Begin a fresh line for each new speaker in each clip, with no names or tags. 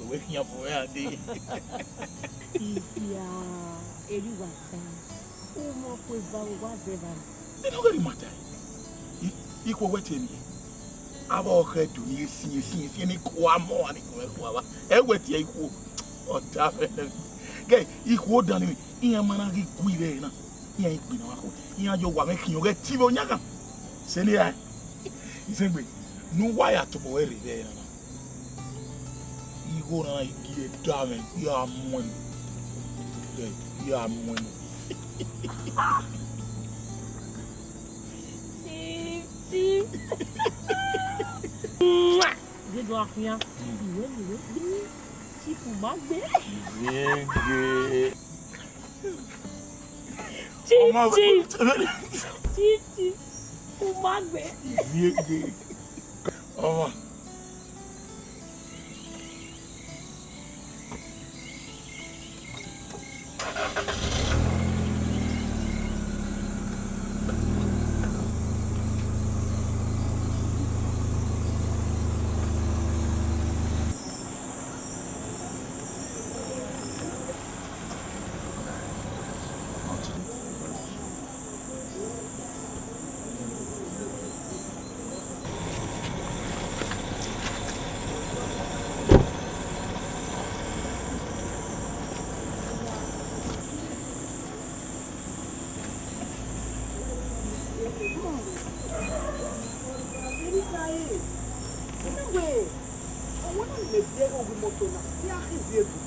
waking up where they.
Yeah, everyone. Oh, whatever.
They don't really matter. Equal waiting. I've all heard to you see any quam morning. I wait equal or tavern. Gay, equal done me. Ia managi guirena. Ia equino. Ia your one making you get Tibonaga. Senia. He said, no wire to boy there. You go and get damn you are money. You are money.
Chief. Good work, yeah. Chief Magbe. Chief. Magbe.
Oh.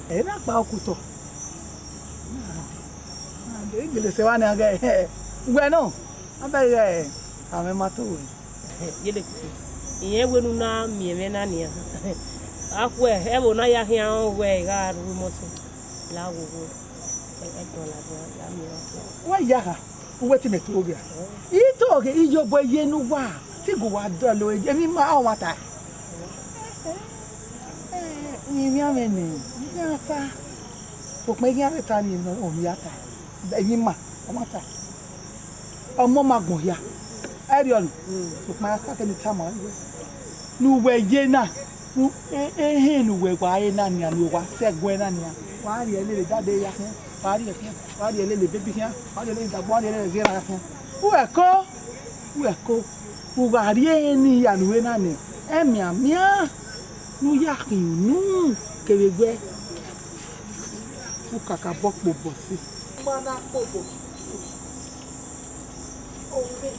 Era pa okuto. Ngile se wana ga bueno, abaye ame mato.
Yele iye wenu na mieme na nia. Akwe ebo na ya hia we ga rumoto. La wo. La mi.
Wa ya weti metobia. Ito ge ijo boy yenu wa. Ti go wa do lo emi ma o mata. Ni ameni. Yata. Fok me gi areta ni no o yata. Emi ma o mata. Omo magbon ya. Arion. Fok ma ka ke ni tama we. Nu we ye na. Nu nu we wa ye na ni ani wa segwe na ni. Wa ri ele le jade ya kan. Wa ri ele le baby kan. Wa ri ele da bo ri ele zera kan. U eko. U wa ri ni ya nu we na ni. Emi amia. Nu ya kin nu kewegbe u kaka bokpo bosi mana popo o fe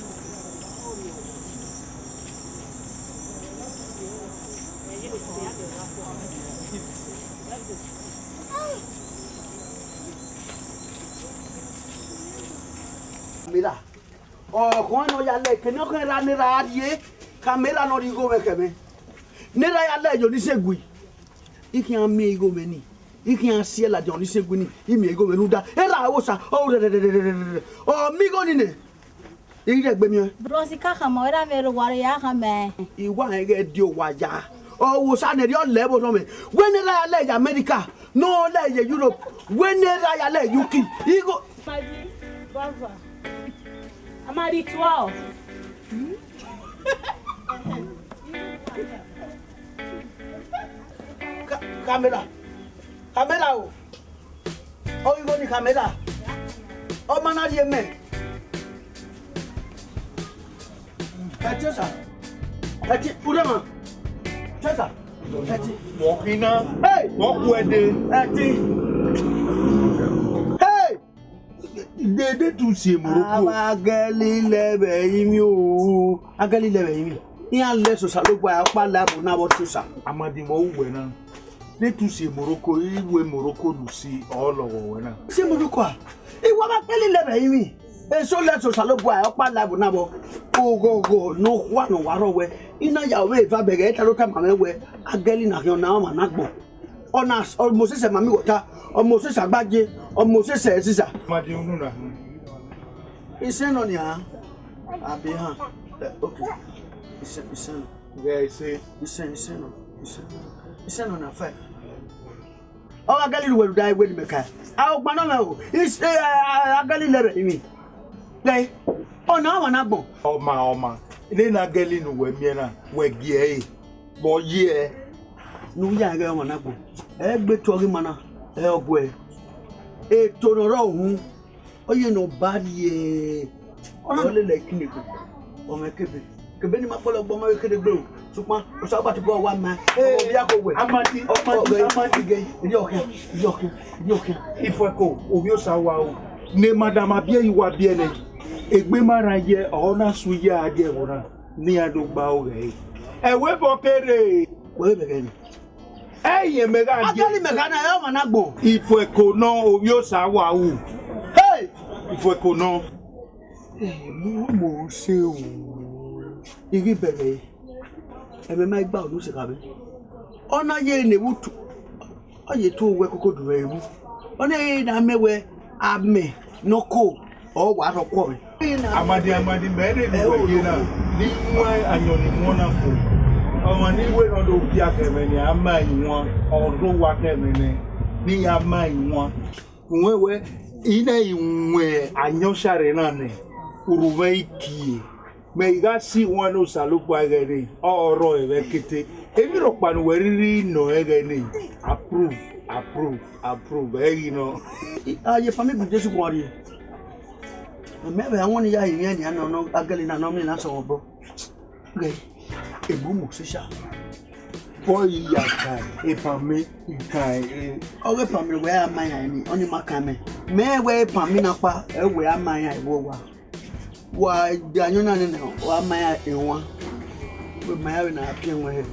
mira o kono ya le keno kan ra ni ra die camera no rigo me keme nera ya le yo ni segui iki an mi ego me ni iki an sie la jo ni segui ni imi ego me nuda era wo sa o mi go ni ne ire gbe mi
bro si ka mo era me ro ware ya ka me
iwa ege di o wa ya o wo sa ne ri o le bo so me when nera ya le America no le ye Europe when nera ya le UK igo
Maji baba amari 12
Camera o o igo ni camera o mana ri me Atiosa ati urema Atiosa ati
Walkina.
hey
Walk where they.
ati hey
They do see Morocco.
agali lebe yimi o agali lebe yimi iya le so sa lo gba pa labo na bo tusa
Amadi mo uwe na. They do see Morocco. Iwe Morocco do see all over na.
se Morocco iwa ba pele lebe yimi e so le so sa lo gba pa labo na bo go no wa no waro we ina ya we va bege ta lo ka ma we agali na yo na ma na gbo ona almost se mami wota almost se agbaje almost se sisa
Amadi unu na.
isen no ni a abi ha okay isen
Guys say.
Isen no na fa o agali lu dai we me ka a o gba no me o agali lere mi le ona wa na gbon
Oma. Ile na geli nu we mi na we gie e. Bo ye.
nu ya ga wa na gbon
Egbe togi mana. Ogwe. Tonoro hu. Oye no badi ole le kiniko. O mekebe. Kebe ni mapolo gbo ma kede gbe o. Supa o so ba ti bo wa ma. Obi akogwe. Amadi ge. Yoke.
Ifeko obi o sa wa o. Ne madam abia iwa bia ne. Egbe mara ye ona suye ade wora. Ni adogba o re. Ewe bokere.
We begin.
Eye mega
Agali megana yo managbo.
Ifeko no obi o sa wa o.
Hey!
Ifeko no.
Mo se o. Igi bebe. Ebe ma igba olu se kabe. Ona ye ne wutu. Oye to we koko dure ewu. Ona ye na mewe ame noko o wa ro ko mi.
Amadi mere ni we na. Ni nwa anyoni mo na fo. Ọmọ ni we no do bia keme ni ama iwon. Ọdún wa keme ni ama iwon. Nwewe ina iwe anyosare na ne. Uruwe iki. Me iga si won no salopo agere. Oro ebe kete. Emi ro panu weriri no egene. Approve. You know.
Aye family bi Jesu kwori. Mebe awon ya yin ni ana no agali na no mi na so obo. Ge. Ebu mo sisha.
Boy ya kai. Epame kai.
Oge family we amanya ni oni makame. Me we pami na pa e we amanya iwo wa. Wa janyo na ne wa amanya enwa. We maya na apien we.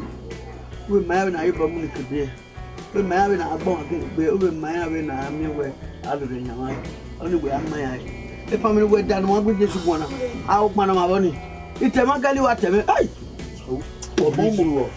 We maya na ibo mu ni kebe. We maya na agbon agbe. We maya na ami we alure nyawa. Oni we amanya. E family we dan mo agbe Jesu bona. A o pana ma boni. Itema gali wa teme. Ai. O bombo.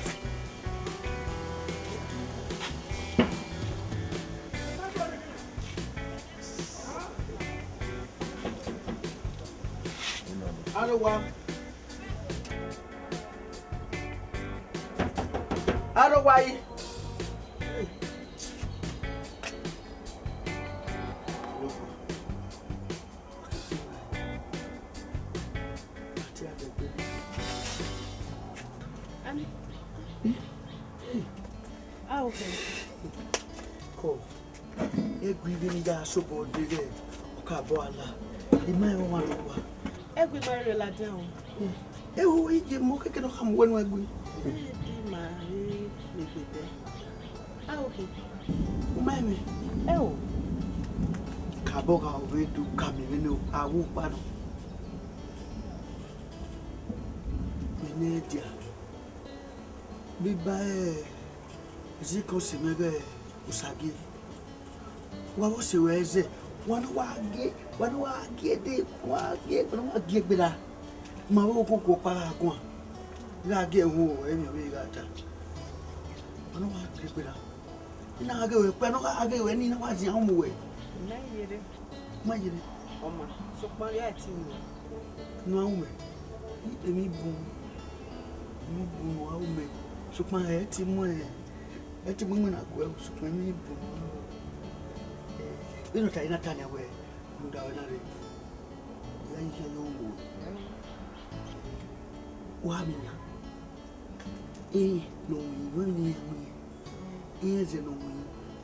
Why?
Okay.
Cool. Grieving ya so bold, Okaboala. The man one.
Every married la down.
Who is the moke can come when we're going?
Okay.
Mammy.
Oh.
Kaboga way to come in. I won't battle. Media. Be by Zico Simebe Usagi. What was your way? One get it, one get better. My whole para. You get who anyway got that. I don't want to get better. Now I go, but I go any no one's young way. My dear, so my no way. Me boom. So my head, at the moment I go, so when you boom. You know, I not turn away. No doubt, no, you is no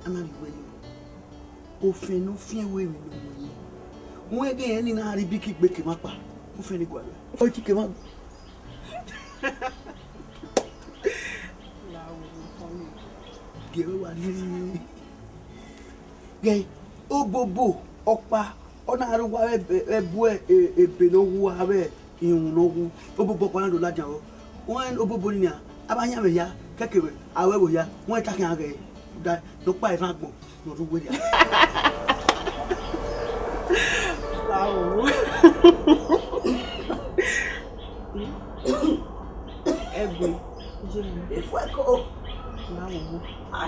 and I fear no fear way. When again in a big kick back him up, who feel it? Oh, kick him up. Give one. Gay, oh, Bobo, Okpa, on our way, a boy, a below who have it, you know, Obo Pando Lajo, one Obobunia, Abanya, Kakeway, however, ya, one talking again, that no pie ragbo, no do with you.
Every,
if I go.
I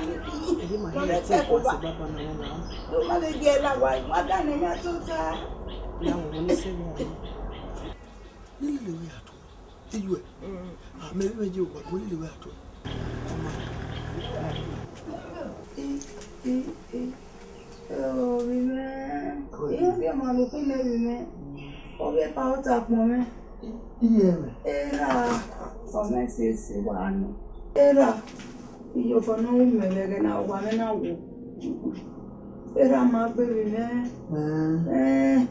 Iyo for no me na wa me na wo. Era ma baby me.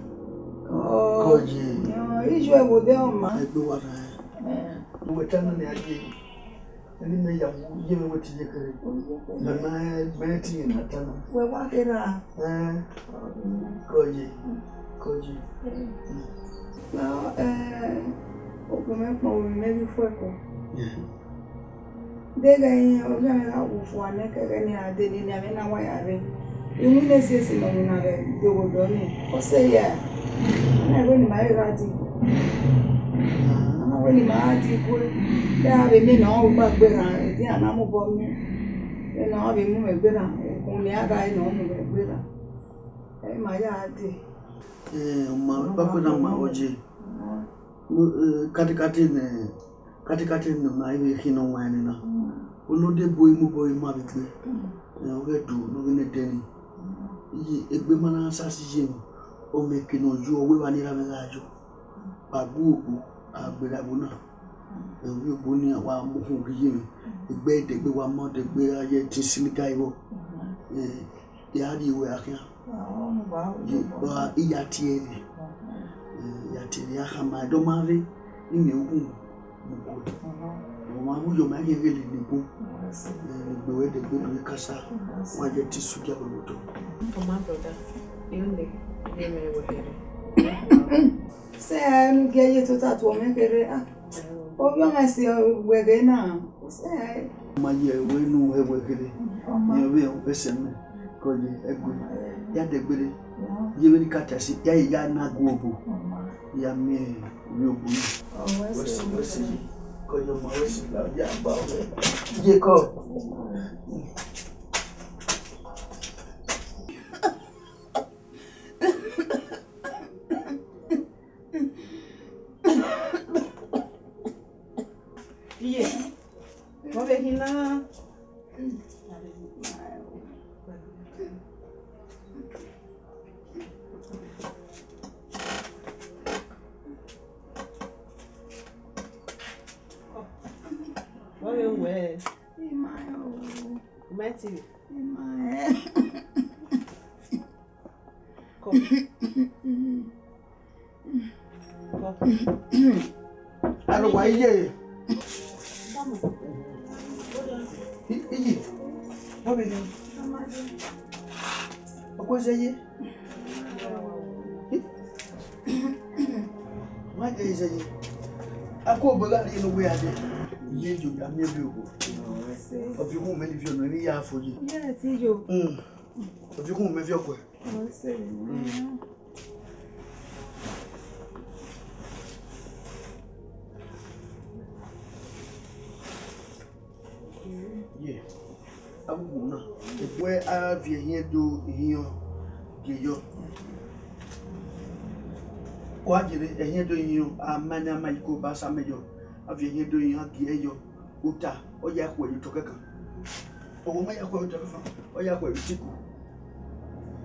Oh.
Koji.
Yo, ijo e wo de o ma.
Egbe wa na. We tanu ne age. Ani me ya wo ye me wati je kare. Na me ti na tanu.
We wa era.
Koji. Koji.
No, o come po me di fuego. Dega yin o ga na wo fu ane ke ni ade ni ame na wa ya re. Imu ne se no na re de wo do ni. O se ya. Na go ni ma ra di. Na go ni ma di ko. Da be mi na o gba gbera di ana mo bo mi. E na be mu me gbera. Kun ni aga ina o mu me gbera. E ma ya di.
Ma bako na ma oje. Katikati ne ma ibe kino wani na. Olode boy ma bigbe. O ge du no ge ne deni. Yi egbe mana asasi jemi. O me kino ju owe wa ni ra me ajo. Bagu obo agbera bona. Ewi obo ni wa mo fun ri yemi. Egbe degbe wa mo degbe aye ti silika iwo. Ya ri iwe akia. Ba iya tiere. Ya tiere ya khama do mave ni me ogun. Mo ma bu yo ma ye gele ni bu. Gbe de gbe kasa. Wa je ti suja boto.
For my brother, you me with
Say I'm get to that woman kere ah. O yo ma si we ge na. Say
Ma ye we nu he we kere. Ye we o pese me. Ko ye egbe. Ya de gbere. Ye we ni kata si ya na go obo. Ya me mi obo. Wesi. Ko yo ma wesi la ya ba o. Ye ko. Alo wa iye. Iyi. Bobe ni. Oko seye. Ma je seye. Akobeghian no we ade. Ye ju ya me bi ogo. Obi hu me ni fi ono ni ya afoji.
yeah, ti yo.
Obi hu me fi okwe.
O se.
Yeah. Abu na. Ekwe a vie here do hiyo. Geyo. Kwa jire ehie do hiyo amana ma iko ba sameyo. Avie here do hiyo geyo. Uta oya kwa yitokeka. Owo ma ya kwa yitokeka. Oya kwa yitiku.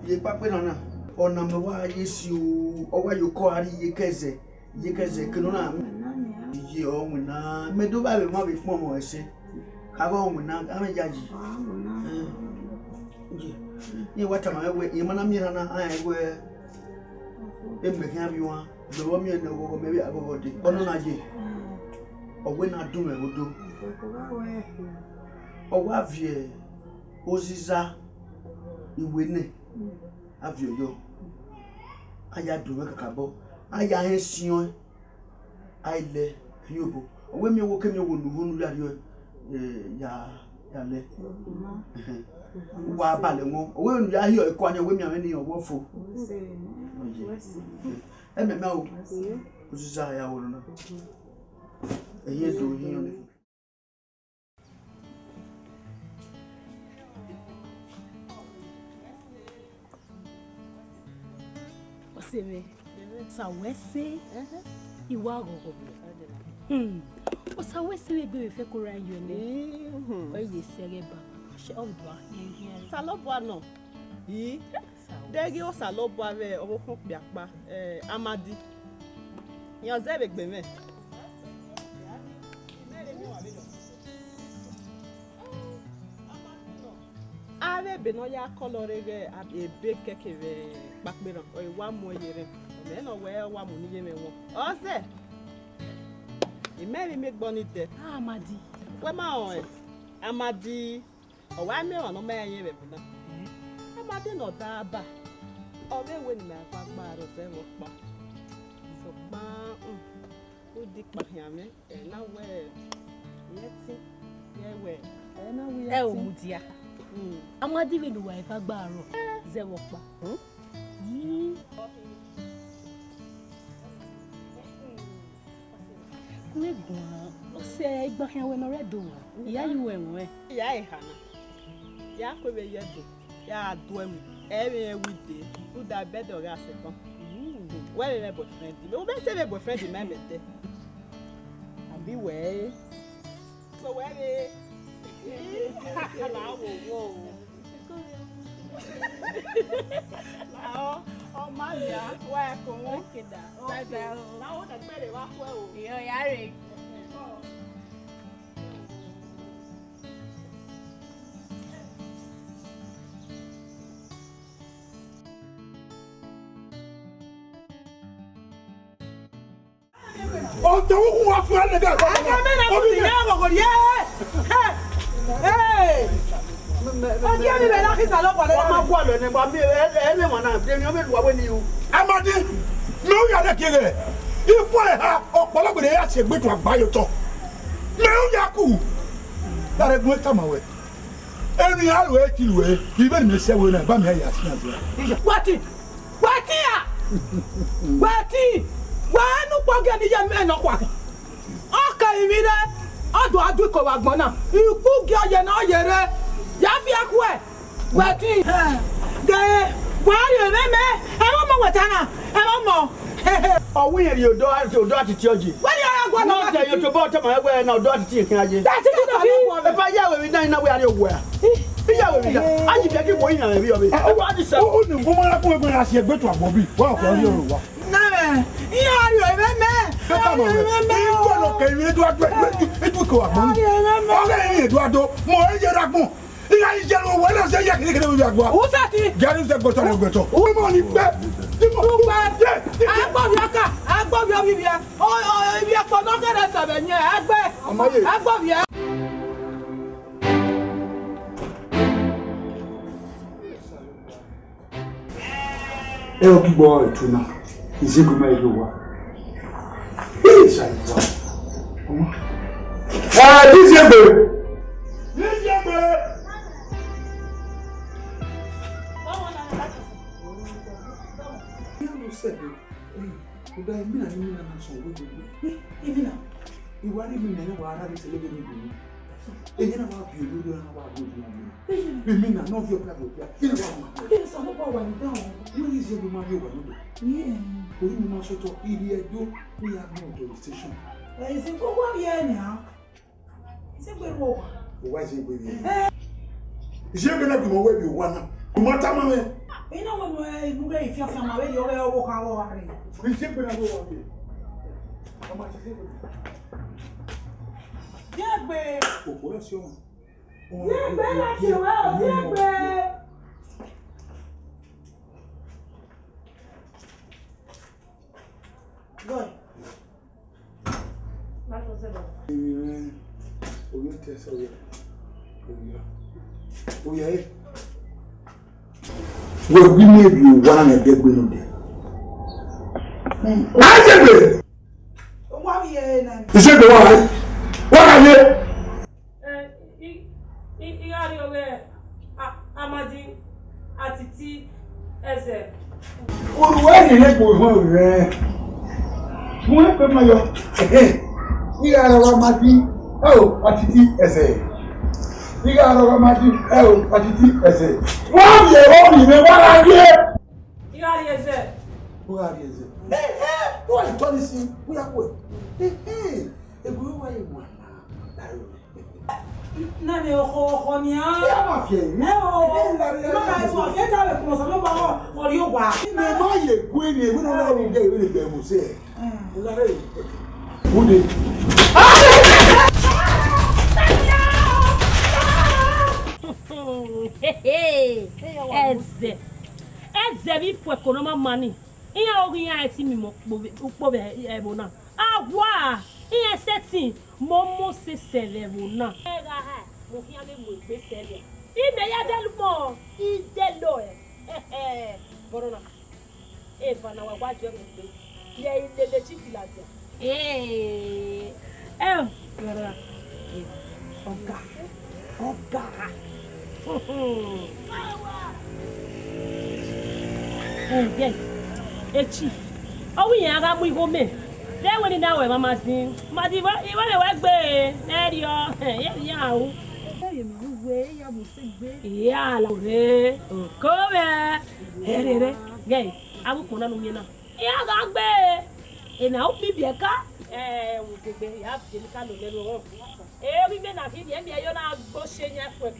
Ye pape na ona me wa yesu owa yoko ari yekeze kino na ye o na me do ba be mo be fun mo ese kago o na ame jaji ye wata ma we ye mana mi na ai we embe kan bi wa do wo mi na go me bi agogo de ono na je owe na dum e godo owa vie oziza iwe ne avio yo aya dum kakabo aya hension aile fiobo owe mi wo kemi wo nuhunu ya le wa bale won owe nu ya hiyo eko anya we mi ame ni owo fo ememe o oziza ya wo na eye do hiyo ni
Oseme sawese iwa gogo osawese me be fe ko ran yo ne o ye sere ba se odwa
Salobwa no. Yi. Degi o salobwa ve owo fun pe apa Amadi. Yan ze be gbe me. no ya colorege a big cake backbone or one more year. Men or where one money me won. Oh, say. It may make bonnet there.
Ah, Madi.
Where my Amadi. Oh, I may no man ye. Amadi no daba. Oh, they win my back or they walk back. So, who dick behind me? And now where? Yet, yeah, where? And now we are Mutia.
Amadi will do a back they walk back. Say, but here when I read do. Yeah, you went.
Yeah, Hannah. Yeah, could be yet. Yeah, do him every weekday. Who that bed or gas? Well, a boyfriend. You better a boyfriend, remember that. And beware. So, where oh, my dear, where come on? Now, that's very well. You're Yari.
Oh, don't walk around the guy. Hey! Amadi, no, you are the king. If I have a Polagonia, I say, go to a bioto. No, Yaku. That is what come away. Every hour, way, even Miss Ewan and Bamia.
What it? What here? What it? Why no pocket the young man? Okay, me there. I do go back, Mona. You cook your no, you're Yafia Quay. What it? Why you remember? I don't know what I don't know.
Oh, we are your daughter to church.
What are you going to
You to bottom my way now, daughter to church. That's it. If I yell, we don't know where you were. I just get going and be of it. Oh, what is so? Woman, I'm going to ask you to go to a Bobby. Wow, you're
yeah, you remember?
Come on, okay, we do it. Will go up. Okay, Eduardo, more Yarago. I general, what I say, who's that? Garis the bottom of Goto. Woman,
I'm Bob Yavia. Oh, if you are not going to 7 years, I'm Bob Yavia.
El boy to now. Is it going to work? This is
You know when you if you're from away, you're walk out.
We simply have one. How much is it?
Yeah, babe.
What's your?
Yeah, babe, yeah, babe. Go. That was it.
Oh, you test away. Oh, yeah. Well, we may be one and a good day.
What are you?
Is it the one? What are you?
Amadi, Atiti, Eze.
Oh, where did you go home? Where come you? We are our Madi. Oh, Atiti, Eze. We are our Madi. Oh, Atiti, Eze. What are you?
You are Eze.
Who are you?
Hey, what is policy? We are good. Hey, a group I want.
Nani okonia?
Yeah, my friend.
No, I saw get out of Mosano for you. Why?
No, you queen, we don't know what they will say.
Who did?
Hey, eze vi po ekonoma mani iya ori ya eti mi mo po be ebona agwa iya setting mo se serve na era ha mo fi ame mo gbe sele ine ya delmo idelo borona bana wa gwajo mi ye ile chifilatia borona Oga. Yeah. Chief. Oh, we are going home. Then when you know, Mamma, Madiva, you want to work, yeah. Come here. Gay, I will put on you. Yeah, and I'll be a car. We have to kind of little. We may not be any of your bushing for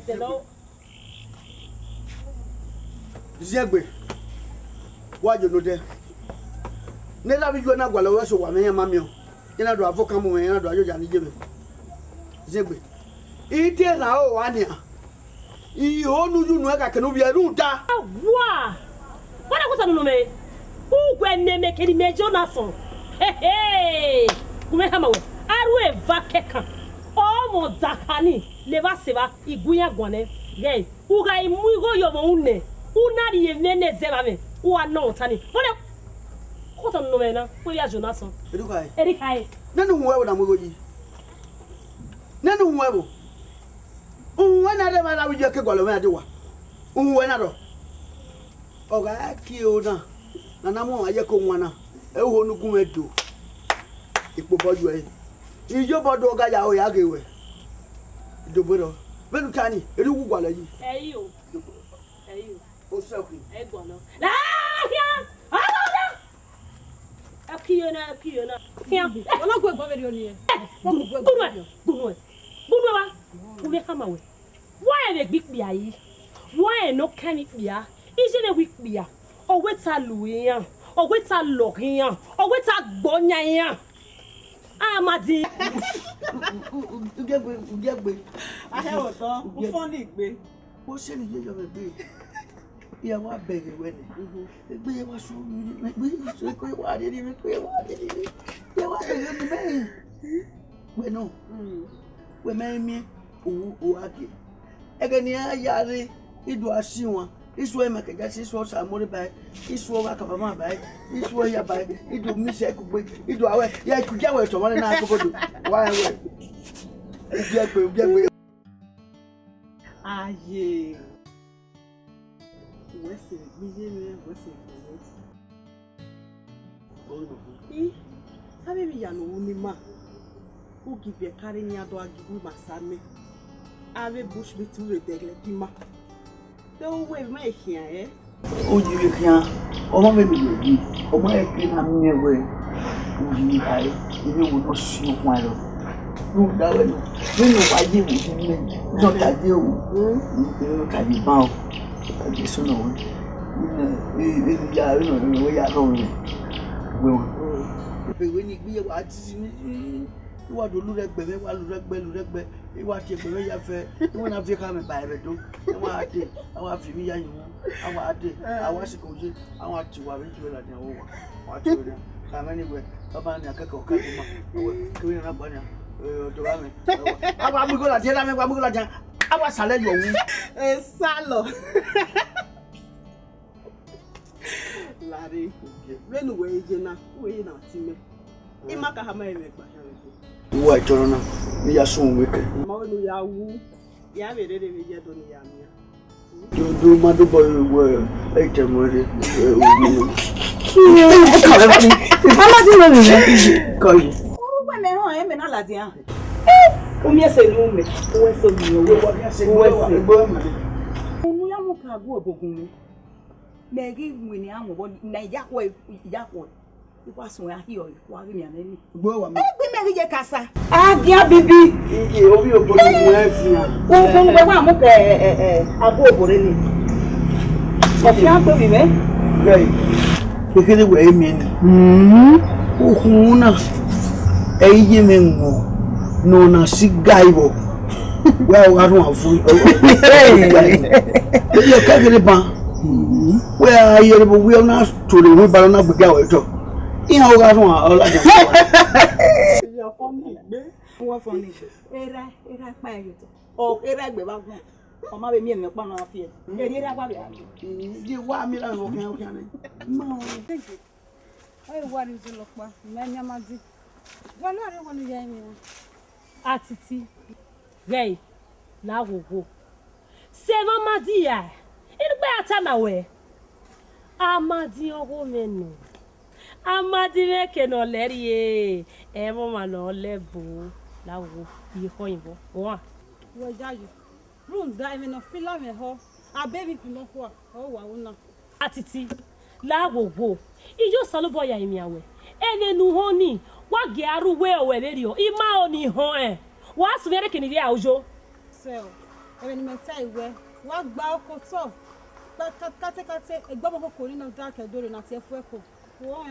SLO.
Zegbe, what you know there? Never be going to go to one mammy. You know, I come away and I do Johnny. Zegbe, eat it now, 1 year. You all know I can be a ruta.
What? What was on me? Who when they make any major nassau? Hey, Kumehama, I will vacate. Oh, Zakani, never seva, Iguya Guane, gay, who got Mugo your own name, who not even Zerame, who are not Tani. What on Novena, who are Jonason? Eric, none of whoever I'm going. None of whoever. When I never know you can go to when I do. Oh, I killed her. And I'm on a yakumana. I won't go to it. It is your body, I give away. The widow. Very tiny, a little while. Hey, you. Oh, something. Egono. Why the big beer? Why no can it be? Isn't a weak beer? Or what's a Louis? Or what's a lock here? Or what's a bonya? Ah, my dear.
I have a dog. Funny, babe.
What's the name of a baby? Yeah, what baby wedding? The baby was so good. Why did he recreate? What did he? Yeah, what did he mean? We know. We made me. Again, Yari, it was Siwa. This way, my guess was a money by. This was Akobeghian by. This way, you buy. It will miss a quick. It was yeah, could get away to 1 and a half. Why? Get ah, yeah. What's it? What's it? How many young who give you carrying your dog? Give my son. Ave bush between the deglekima. Don't wave my here, eh? Oh, you can't. Oh, maybe you oh, my king, I'm near way. You will not see one. No, that way. You know why you would not that you can be bound. I guess so. No, we are only. When you be a you are to look at baby, while look at you want to be a fair. You want to come by the door. I want to be young. I want to go. I want to worry you at your over. What you come anywhere. About a cocoa, clean up on you. I want to go at Jella. I was salad you. A sallow. Laddie, run away, Jenna. Wait not to me. Imaka Hamay. Why, Torona? We are soon wicked. Maunu, you have a ready yet on the you do mother boy were 8 months. Call you. Oh, when I am in Aladia. Oh, yes, a room. Who is so you? Yamuka go book. Maggie, when you am one, Nayakwa, Yakwa. It was where he or me and go. We marry your casa. Ah, dear baby. You'll be a boy. I'll go for any. But you have to be there. Right. You can away me. Oh, no, a yemen no, no, sick guy. Well, I don't have food. You can't get it back. Well, I hear we are not to the way, but I'm not going to go. You know, I don't want
You're funny, man. What funny? Era quiet. Oh, era be back. Or maybe me and your partner of it. You want me to okay? No, thank you.
I want you to look back. Manyamadi. Well, I don't want to hear me.
Atiti. Gay. Now go. Seven Madia. It better time away. Amadi woman. Amadi make no lady. Everyone no level. Now you hoibo. What?
Well, Jaji. Room diving of filament ho. A baby Pinocchio. Oh, wow.
Atiti. La go. Ijo salo boy ya imi awe. Ene nu honi. Wa ge aru we o we radio. Ima oni ho Wa suvere kini dia ojo.
So, even me say we. Wa gba oko so. Kate egbo mo ko ni na dark edoro na ti efueko. Wo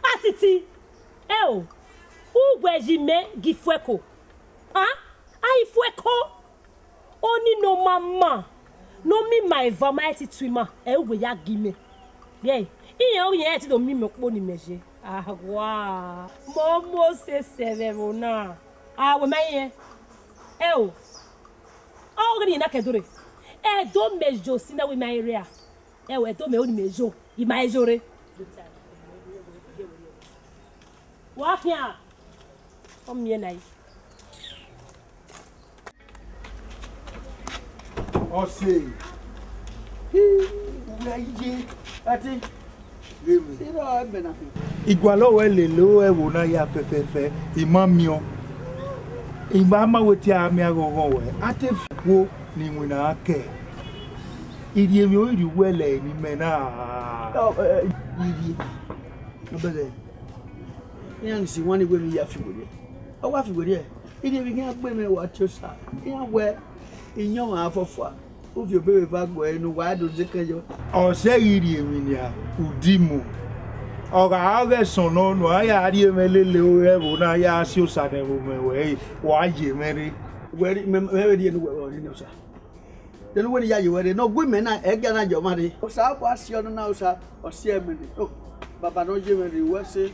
Atiti. O. Ugwejime gifueko. Ai fueko. Oni no mama. No me my vomit twima. We ya gime. Yeah. Iyan o yen ti do mi mo ni meje. Wa. Momo se severo na. We maye. O. Ogri na kedore. Do mejo sina we my area. We do me oni mejo. I my jore. Wa kia. O mi na yi.
O sei.
Ati.
Igualo ele lo e wona ya fefefe imamio. Imama weti ami agogo we. Ate fuo ni nwina ake. Iri emi o iri wele ni mena.
Iri. Obele. Yan si wani we mi ya figure. O wa figure. Iri bi kan gbe me wa chosa. Yan we inyo afofo. Ovi obere bagbo enu wa do zekanyo.
O se iri emi ni a udimu. Oga ave sono no aya ari emelele o ewo na ya si osane wo mewe wa je mere.
Weri me di enu we ni osa. Then when ya you were no women na e ga na jo mari. Osa bo asio no na osa o se emene. Oh baba no je mere wese.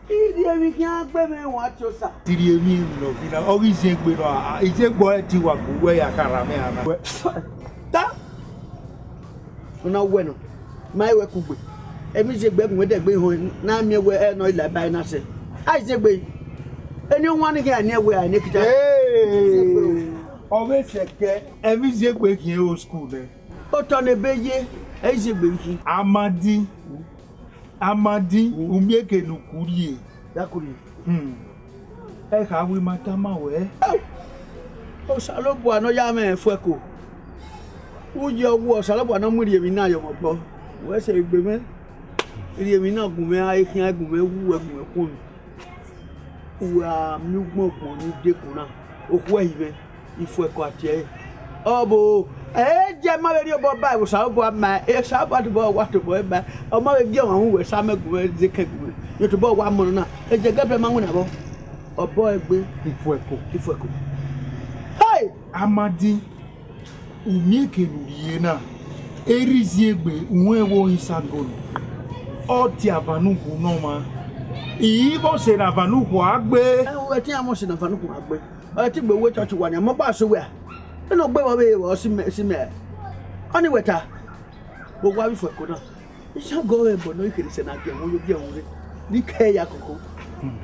Iri emi kan gbe me wa chosa.
Iri emi no bi na o ri se gbe no ije gbo e ti wa ku we ya kara me ana.
Ta. Una bueno. Mai we ku gbe. Emi je gbe gun de gbe ho na mi we e no ila bai na se. Ai je gbe. Eni won ni ke ani we ani kita.
Owe seke emi je gbe kin o school de.
O to ne beye e je gbe kin.
Amadi umieke nukurie.
Yakuri.
E ka wi matama we.
O salobo ano ya me fueko. Uje owo salobo ano muri emi na yo mo gbo. We se gbe me. Iri emi na gun me ai kin agun me wu egun e kun. Wa mi gbon pon ni dekun na. Oku eyibe ifueko ati e. Obo je ma be ri obo ba wo salobo ama e salobo to bo wa to bo ba. O ma be gi won we sa megun e zekegun. Yo to bo wa mo na. E je gabre ma nguna bo. Obo egbe ifueko. Hey!
Amadi umieke nurie na erizi egbe unwe wo isagolo. Oti avanuku no ma. Ibo se na avanuku agbe.
We ti amo se na avanuku agbe. O ti gbe we church wa ni mo ba so we. E no gbe wo be wo si me. Oni weta. Bo wa bi fueko na. Isago e bo no ikiri se na ge wo yo bi ehun re. Ni ke ya koko.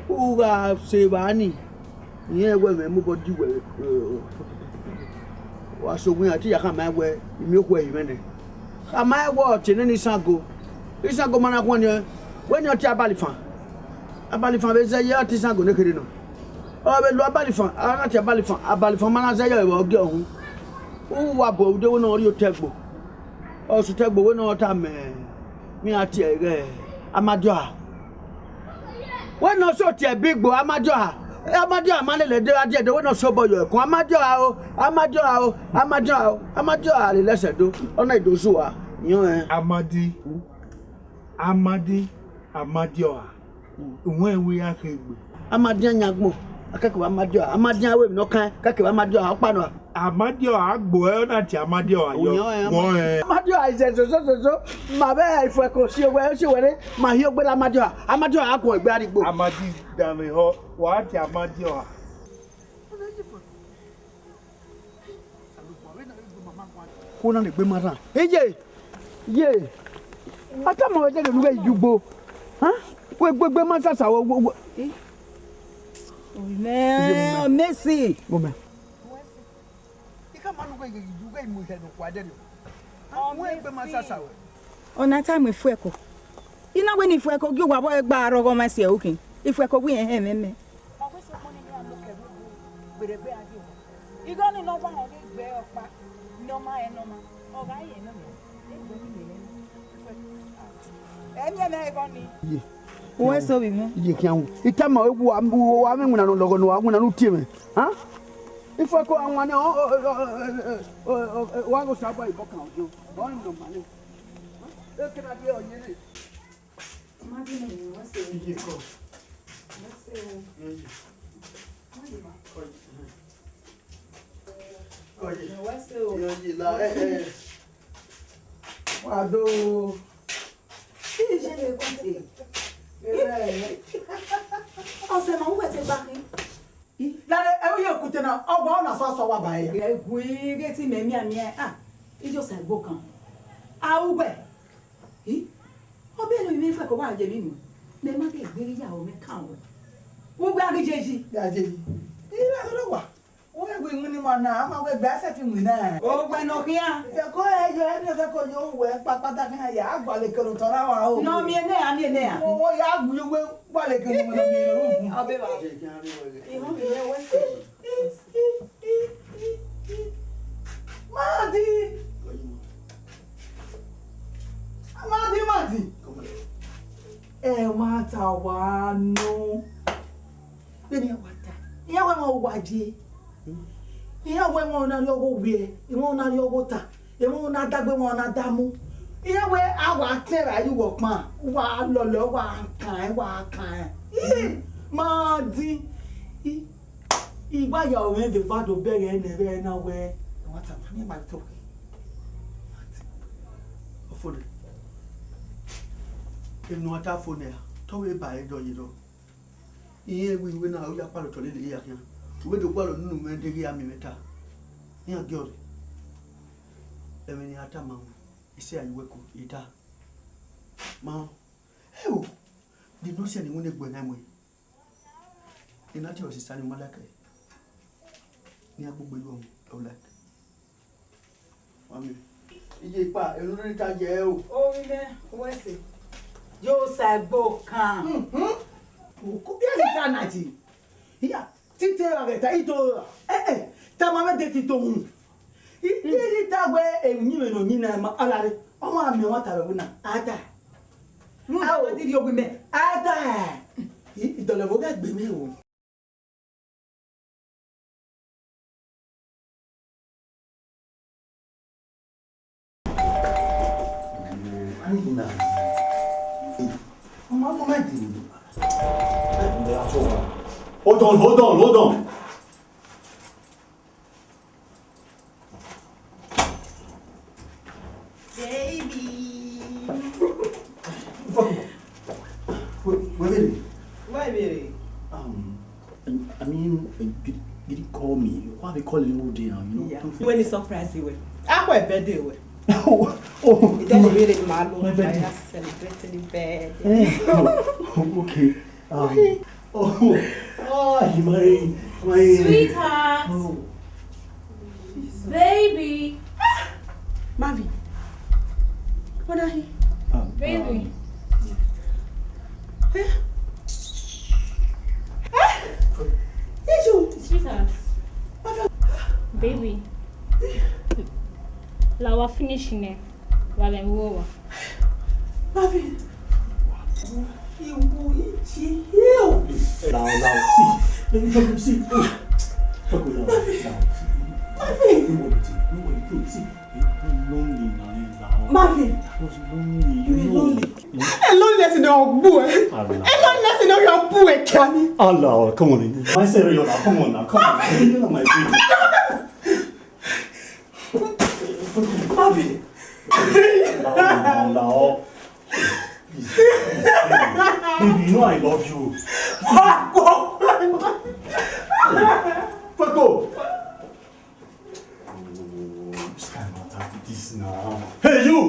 Uga se ba ni. Iye we me mo body we wa so gun ati ya kan ma we mi ko e mene ama e wo ti ni Sango mana ko ni we ni oti abalifan be ze ye oti Sango ne kiri no o be lo abalifan ara ti abalifan mana ze ye wo ge ohun o wa bo de wo no ri o tegbo o su tegbo we no ta me mi ati ere amajoa we no so ti e bigbo amajoa Amadio amalele de ade de we no so boyo ekun amadio ale lese do ona idosu wa yan amadio a unwe we akegbe amadi anyagbon Akẹ́kọ̀ọ́ Amadio we no kan kẹ́kọ̀ọ́ Amadio apa no.
Amadio agbo e na ti Amadio ayo.
Amadio ise so ma be ifo ko si were ma hi ogbe Amadio akọ egbe arigbo.
Amadi dame ho wa ti Amadio.
Ko na le gbe mara. Eje. Ye. Ata mo je le nuwe ijugbo. Ha? We gbegbe ma sasa wo.
Man, Messi.
Woman. Ika manu go ijugbo imu he no kwade ni. We gbe ma sasa we.
Ona time Ifueko. Ina we ni Ifueko gi wa bo gba arogo ma se okin. Ifueko wi en he meme. Ma we so money ni amoke gbere ade o. Igo ni no ba o gbe opa. No ma e no ma. Oga ye no me. What's up, man?
You can't. It come out. I'm going to log on. I'm going to team. Huh? If I go on one, one goes up by book out. You want no money. Look at you. What's
Ọ̀sẹ̀ ma wúwẹ̀ ti gbá kí.
Lára ẹ̀rọ yóò kú tẹ́nà ọgbà ọ̀nà sọ́sọ́ wà báyìí.
Ẹ̀gùn eré tí mẹ̀mí àmì ẹ̀ à ìjọsìn àgbò kan. Àwùgbẹ̀. Ọbẹ̀ èlò ìmí fẹ́ kó wà jẹ nínú. Mẹ má kẹ́ ìgbérí ìyàwó mi kàn wọ̀. Wọ́n gbé àríjẹ́jì.
Àjèjì. Ilé ẹ̀rọ wà. Wọ́n yẹ kó ìwé ni wọn náà. A máa wẹ gbẹ́sẹ̀ tí wù náà.
Ó gbẹ́nà kí á.
Ìfẹ̀kọ́ ẹ̀yọ ẹni ìfẹ̀kọ́ yóò wẹ̀ pápátá kí ẹ̀yà àgbàlẹ̀ kẹrù tọ́ra wà ó.
Nà mí ẹ̀ náà ní ẹ̀ náà.
Wọ́n yà àgbùyẹ̀wé gbàlẹ̀ kẹrù wọn ní ìlú.
Ọbẹ̀ wà. Ìhọ́n mi yẹ wẹ́sẹ̀.
Madi. Ẹ máa ta wá nù. Bẹ́ẹ̀ni ẹ wá ta. Ìyá wẹ̀ wọn wà jẹ́. Ìyá wẹ̀ wọn náà yọ owó wíẹ̀. Ìwọ̀n náà yọ owó ta. Ìwọ̀n náà dágbé wọn náà dámú. Ìyá wẹ̀ àwọ̀ àtẹ̀rẹ̀ ayé wọ̀ pọ̀n. Wà á lọ̀lọ̀ wà á kàn ẹ́ wà á kàn ẹ́. Madi. Ìgbà yà òun ẹ̀fẹ̀ fàdó bẹ̀rẹ̀ ẹ̀nẹ̀rẹ̀ náà wẹ̀. Wọ́n ta ní ìgbà tó. Ọ̀fọ̀dẹ̀. Inú ọ̀tá fóònù ẹ̀ tọ́wọ́ ẹ̀ bá ẹ̀ dọ̀ yìí lọ. Ìyẹn ìwé náà ó yà pàlọ́ tọ́lé lè yà kí n. Ìwé tó gbọ́dọ̀ nínú mẹ́tẹ́rì àmì mẹ́ta. Ní àgẹ́ ọ̀rẹ́. Ẹ̀mí ni ata máa ń iṣẹ́ àyẹ̀wò ẹ̀kọ́ ìta. Máa ẹ̀ wò di nọ́ọ̀sì ni wọ́n lè gbọ́ ẹ̀ náà mọ̀ yìí. Iná tí wọ́n sì sáré mọ́lákẹ́ ní agbègbè ìlú ọ̀hún ọ̀la. Wọ́n mi iye ipa ẹ̀rọ lórí ta jẹ́ ẹ o.
Orí mẹ́ wẹ́sẹ̀. Yóò ṣàgbó kan.
Kò bí ẹni ta nàjì. Ìyá títí rẹ̀ ta ìtò tá a máa mẹ́tẹ̀ ti tó hùn. Ìdí ta gbé èyí mi nù mí náà máa ọ̀la rẹ̀ ọmọ àmì wọn tàbí wọn náà àtà.
Àwọn ti di ogun mẹ́.
Àtà ìtọ̀lẹ̀bọ̀ bẹ́ẹ̀ gbé mi o.
Hold on.
Baby.
Why, Mary?
I mean, did he call me? Why are they calling all day now? You know.
Yeah. When it's surprise you. Aku a birthday we.
Oh.
It doesn't really matter. I just celebrating the birthday.
Okay. My
Sweetheart.
Oh.
Baby.
Mavi. What are you?
Baby. Sweetheart. Baby. Lawa finishing it. While I'm over.
Mavi.
Now, see.
Marvin, you lonely. Loneliness in your boy. Loneliness in your boy, Kenny.
Allah, come on. I said, come on now, come on. You know my baby.
Marvin.
Now. Baby, you know I love you. Fuck off. This guy not happy this now. Hey, you!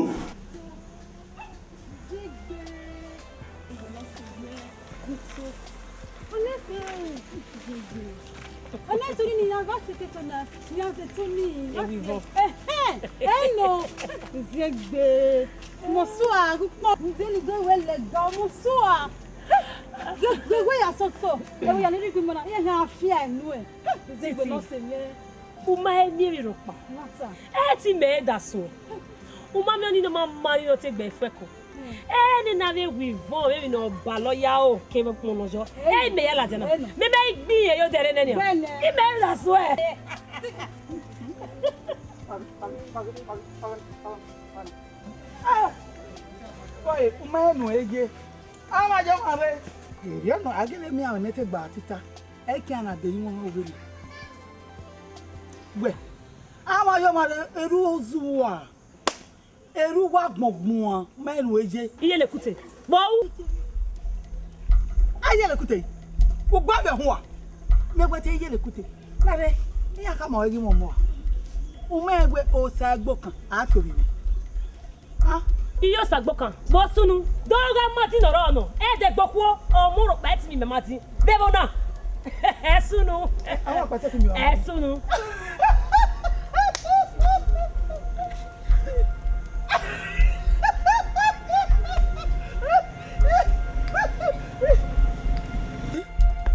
Uma ni ropa. Ti me da so. Uma me ni no mama ni no te gbe feko. Ni na we we von we no ba lawyer o ke mo pon lojo. Me ya la jana. Me be gbin e yo dere ne ni. Me da so e.
Boy, uma no ege. Ama jo mare. Yo no agele mi a mete gba tita. E ki ana de yin won owe. We. Ama yo mare eru ozuwa. Eru wa gbongbon ma no ege.
Iye le kute. Bo u.
Aye le kute. Wo gba be ho a. Me gbe te iye le kute. Lare, ni aka mo egi mo mo. Uma egbe o sa gbo kan a tori ni. Ah.
Iyo sagbo kan bo sunu doga mati no ro no e de gbokuo o mu ro pa ti mi mati bebo na e sunu
Àwọn pa ti mi o.
e sunu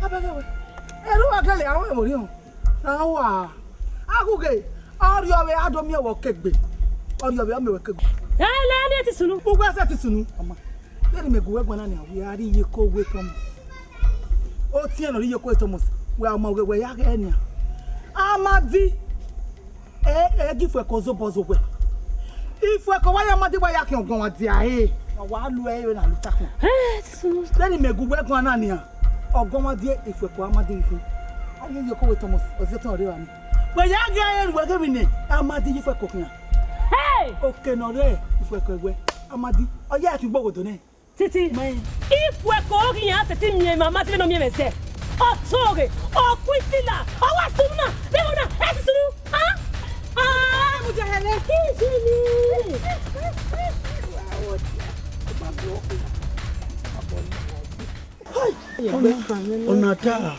Abaga we. Eru agale àwọn emori o. Awa. Aguge. Ori owe adomi e wo kegbe. Ori owe o me wo kegbe.
ni ti sunu
Gbogbo ase ti sunu ọmọ lẹ́ni mẹ́gùn wẹ́gbọ́n náà ni àwọn yàrá iye kó wé tọ́mù ó tí ẹ̀nà iye kó wé tọ́mù wẹ́ ọmọ wẹ́wẹ́ yá ẹni a máa di gífù ẹ̀kọ́ zóbọ́zó wẹ̀ ìfù ẹ̀kọ́ wáyé ọmọdé wáyé kí ọ̀gán wà di àyè wà á lu ẹ̀yẹ náà ló takùn
ti sunu
lẹ́ni mẹ́gùn wẹ́gbọ́n náà ni ọ̀gán wá di ìfù ẹ̀kọ́ ọmọdé ìfù ayé iye kó wé tọ́mù ọ̀sẹ̀ tó ọ̀rẹ́ wa ni wẹ̀yà gẹ́ ẹ̀rù mi ni a máa di ìfù ẹ̀kọ́ kìyàn òkè náà rẹ̀ ìfù ẹ̀kọ́ ẹ̀gbẹ́ amadi ọyẹ àti gbogbo ne
titi ifu e ko ri yan titi mi mama ti no mi mese o tore o kwitila o wa sunna be ona e ti sunu mu je hele
Ọ̀nà ta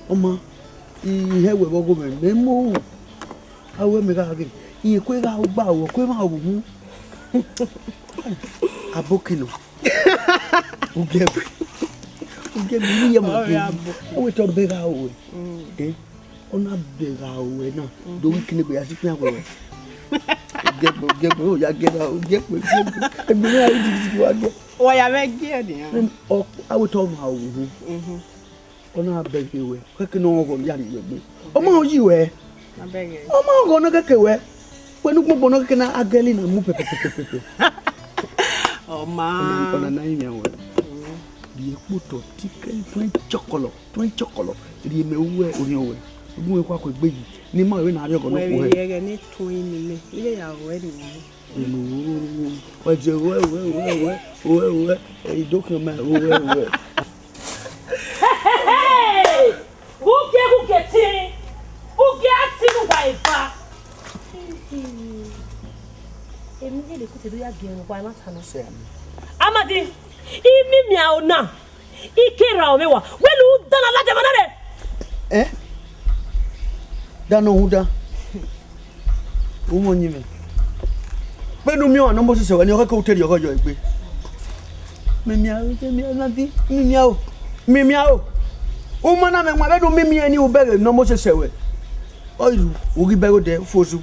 ọmọ ihe we bogo me mo awe me ga ge iye kwe ga gba wo kwe ma wo mu abokino ugebe ni ya mo o to be ga o ona be ga o na do wi kini be ya si pin awe ugebe o ya geba ugebe ebi na di wa do
o ya me ge ni
o awe to ma o ona be ge we keke no go ya ni we o ma o yi we o ma go no keke we pẹ̀lú gbogbo náà kí náà agẹ́lì náà mú pẹ̀pẹ̀pẹ̀pẹ̀.
Ọmọ.
Ọ̀nà náà yìí àwọn ẹ̀. Rí epo tọ̀ tí kẹ́lí tó ń tsọkọlọ̀ rí ẹ̀mẹ̀ wúwẹ́ orí ọ̀wẹ̀. Ogun ẹ̀kọ́ akọ ìgbé yìí ní máa wẹ̀ náà rí ọkọ̀ náà kú ẹ̀.
Wẹ̀rẹ̀ yẹrẹ ní tún nílé ilé ìyàwó ẹ̀ nìyẹn.
Ọ̀jẹ̀ wẹ́ ìdókè máa wẹ́.
Gúgé tí gúgé àti ìwà ìfà. Èmi lè kú tèdó ya gẹ̀rùn wá má tànà. Amadi, imi mi a ona, ikera o mewa, welu dana laje manare.
Dana huda. Umo nyime. Pẹ̀lú mi o na mo se wa ni o ko teri o yo igbe. Mimi a o. O ma na me nwa bedu mimi ani o bere no mo se sewe. Oiru, ori bero de fosu.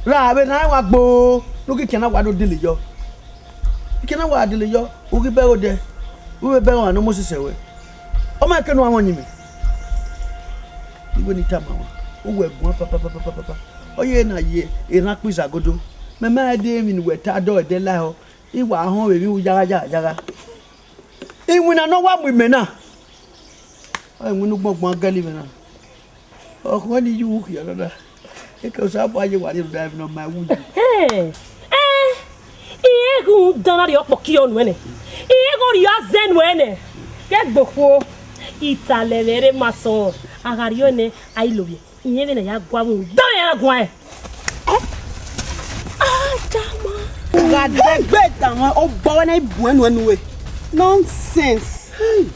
La be na wa gbo lókè kena wa do dele yo kena wa dele yo orí bero de o be bero anu mo sesewe o ma kenu awon yin mi ni tamawa. O we gwan papa. Oye na ye, e ran quiz agodo. Me ma de mi ni weta do de la ho. Iwa hon we mi u jaga. Iwu na no wa mu me na. Ai mu nu gbongbon gali me na. O ko ni yu ki ala. E ko sa pa je wa ni drive no my wu.
Iye go dana ri opo ki onu ene. Iye go ri azen we ene. Ke gboko italevere maso. Agari one I love you. Iye me na ya gwa mu. Dan ya gwa e. Jama.
Gadegbe tawon o bo na ibu enu we. Nonsense.
Hey.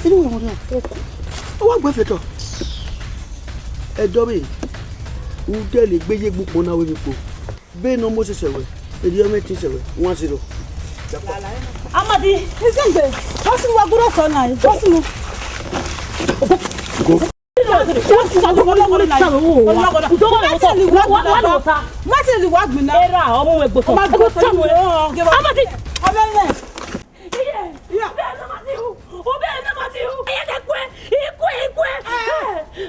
Ilu wo na. O wa gbe feto. Edo mi. U de le gbeje gbupo na we mi po. Be no mo se sewe. Edi o me ti sewe. 1-0.
Amadi, isengbe. Osi wa guro so na. Osi mu.
Go.
Mátìlì wà gbìnà.
Era ọmọ ẹgbẹ́ tó.
Amadi. Ọbẹ̀ yẹn.
Iye. Ọbẹ̀ na Matthew. Iye dekwe. Ikwe.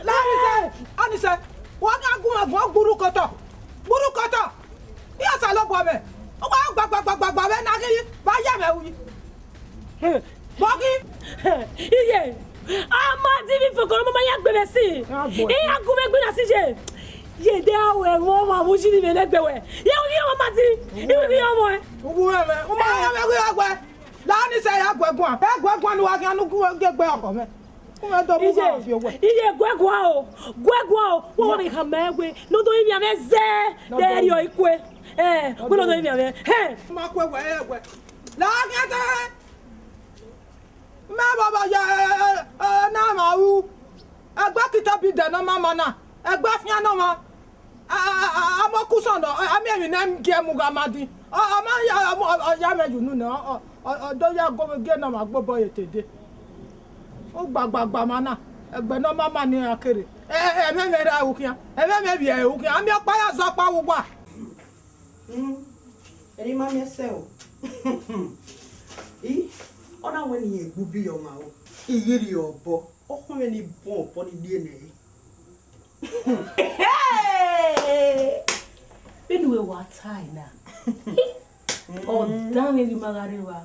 Láàrin Anise, wọ́n ní agún gbúrúkọ̀tọ̀. Bí ọ̀sán ló bọ̀ mẹ́, ó wá gbàgbàgbàgbà mẹ́ náà kí bá yẹ̀ mẹ́ wuyi. Bọ́kí.
Iye. Amadi mi fokoro mama ya gbebe si. E agún me gbina si je. Ye de awe mo ma mo ji ni me legbewe. Ye o ni o Amadi. Iwu ni ọmọ ẹ.
Ugu mẹ́, ó máa yẹ mẹ́ kí ọgbẹ́. Láàrin sẹ́yìn agbẹ̀gbọ́n, ẹgbẹ̀gbọ́n ni wà kí anú gbẹ̀gbẹ̀ ọkọ̀ mẹ́.
Iye gwegwa o. Wo mi hamegwe. No do imi ame ze. Deri o ikwe. Wo no do imi ame.
Ma kwegwe egwe. Láàgẹ́tẹ́. Mẹ́ bàbá yẹ náà máa wú. Ẹgbẹ́ kìtà bí dẹ̀ náà máa ma náà. Ẹgbẹ́ fíà náà ma. Amọ́kúsọ̀nà àmì ẹ̀mí náà ń gé mu gamadi. Ọmọ ya mẹ́jù nù náà. Ọ̀dọ́ yà gómìnà náà máa gbọ́ bọ́ ètè dé. Ó gbàgbàgbà mana ẹgbẹ́ náà máa ní akéré ẹ̀mẹ́mẹ́rẹ́ àwùkíá ẹ̀mẹ́mẹ́bí àwùkíá àmì ọ̀pá yà zọ pa wùgbà.
Ẹni máa ń ẹsẹ̀ o. Ọ̀nà àwọn ènìyàn ègbú bí ọmọ àwọn. Ìyírí ọ̀bọ. Ọkùnrin ní bọ́n ọ̀pọ̀ ní DNA.
Bẹ́ẹ̀ni wẹ̀ wá táì náà. Ọ̀dá mi bí magare wa.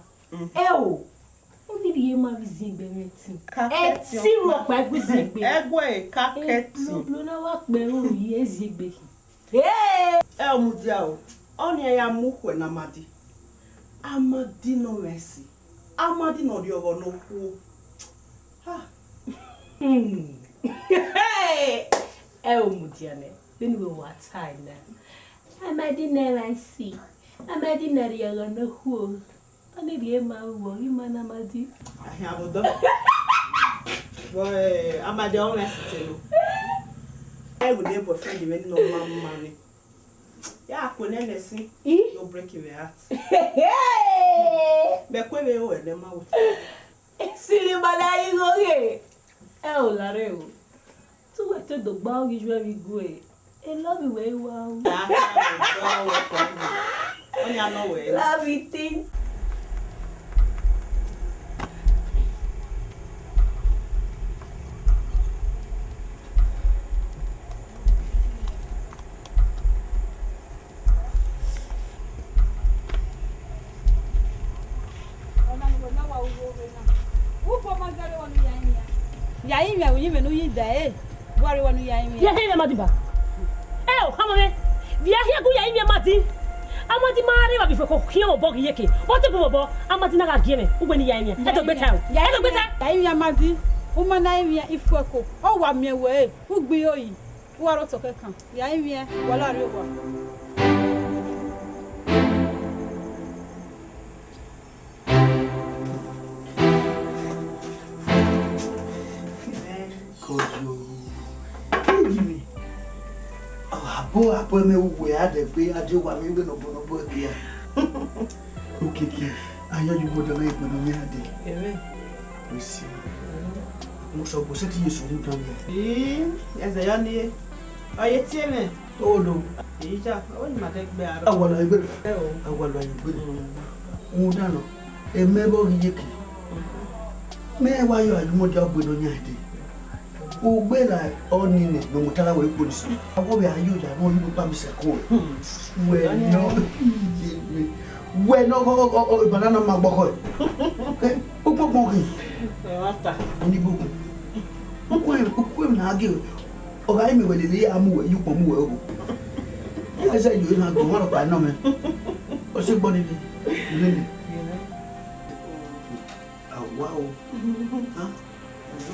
Ẹ o. Only the Emma is in Benetin. Ti ro pa egbe.
Egwe kaketi.
Lo na wa pe o yi ezigbe.
Omudia o. Oni ya mukwe na Amadi. Amadi no mercy. Amadi no di ogo no ku. Ha.
Omudia ne. Beni we wa tai na. Amadi na I see. Amadi na ri ogo no ku. Ani die ma wo imana Amadi.
Ahiabodo. Boy, Amadi on mercy no. I would never friend you no money. Yeah, ko nene si. You break your heart. Be kwe be o ele ma wo.
Sili bala igoge. O la re o. Tu we te do gba o gijwe bi go e. E love you we wa o.
Onya no we.
Love it thing.
Yaimia unyime no yida Bwari wanu yaimia.
Yaimia madiba. O kama me. Via hia ku yaimia mati. Amadi mare ba bifo ko kiyo bo yeke. O te bo amadi na ga gieme. Ugbeni yaimia. Edo gbeta. Edo gbeta.
Yaimia madi. Uma na yaimia ifueko. O wa miewe. Ugbi oyi. Waro toke kan. Yaimia wala re wa.
Abo me we ade pe ade wa mi gbe no bo kia. Okay. Aya you go dey make me ade. We see. Mo so bo se ti Yesu mu dan me.
Eze yo ni. Oye tie me.
O no.
Ija, o ni ma de gbe ara.
Awala igbe. Awala igbe. Mu dan no. E me bo yeke. Me wa yo ajumo ja ogbe no nya ade. Ugbera onine no mutala we police. Ago be ayu da no you pam seko. We no banana magboko. Okpokpo ki.
Wata.
Oni boku. Ukwe na agi. Oga mi we le amu we you pom we o. I said you na go one pa no me. O se gboni ni. Wow. Huh?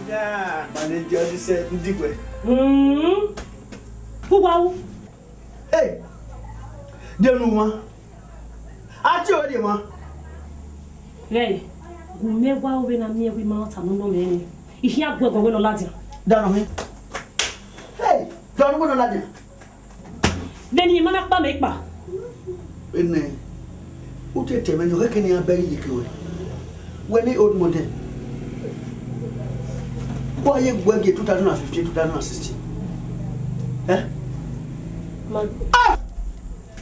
Yeah, manager just said ndigwe.
Wow.
Hey. Denu ma. Ati o de ma.
Hey. Gumewa obe na mi e wi ma ta no me. Ihi agbo we no ladi.
Danu me. Hey, danu we no ladi.
Deni mana pa me pa.
Ene. O tete me yo kekeni aberi yikewe. When the old model. Why you go get 2015, 2016? Eh?
Man.
Ah!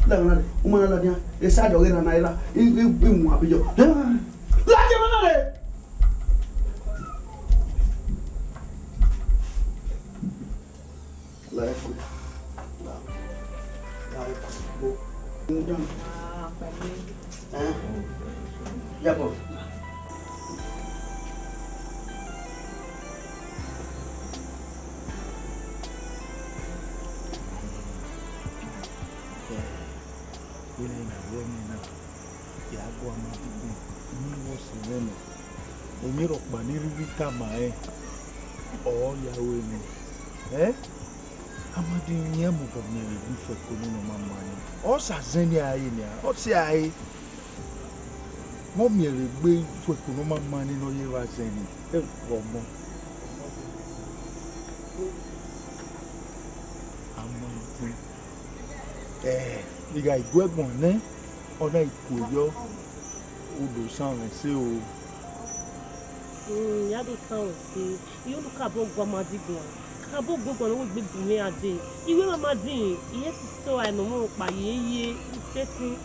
La woman la dia. E sa do na naira. I mu abijo. La je na le. La ku. La ku. Ndam. Eh? Ya po.
Onyiro kpaniri vita mae o ya wenu amadi nyemu ko nyere bife kono no mamani o sa zeni ayi ni o si ayi mo miere gbe fe kono mamani no ye wa zeni e romo amadi iga igwegbon ne ona ikoyo odo san se o
Ya do sound see. You look about Guamadigo. Cabo go on with big me a day. You will my day. Yes, so I know more by ye setting.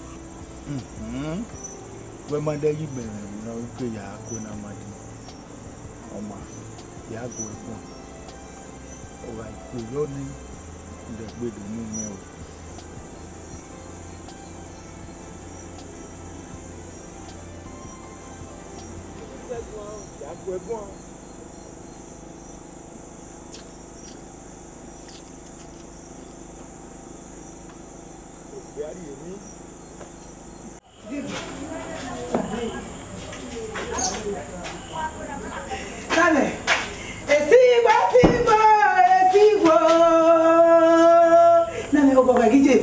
When my day you been, no, you are going to my Oma, you are going. Oh, I could your name the way the moon melt. We're going.
Sabe? Esigo. Name Akobeghian.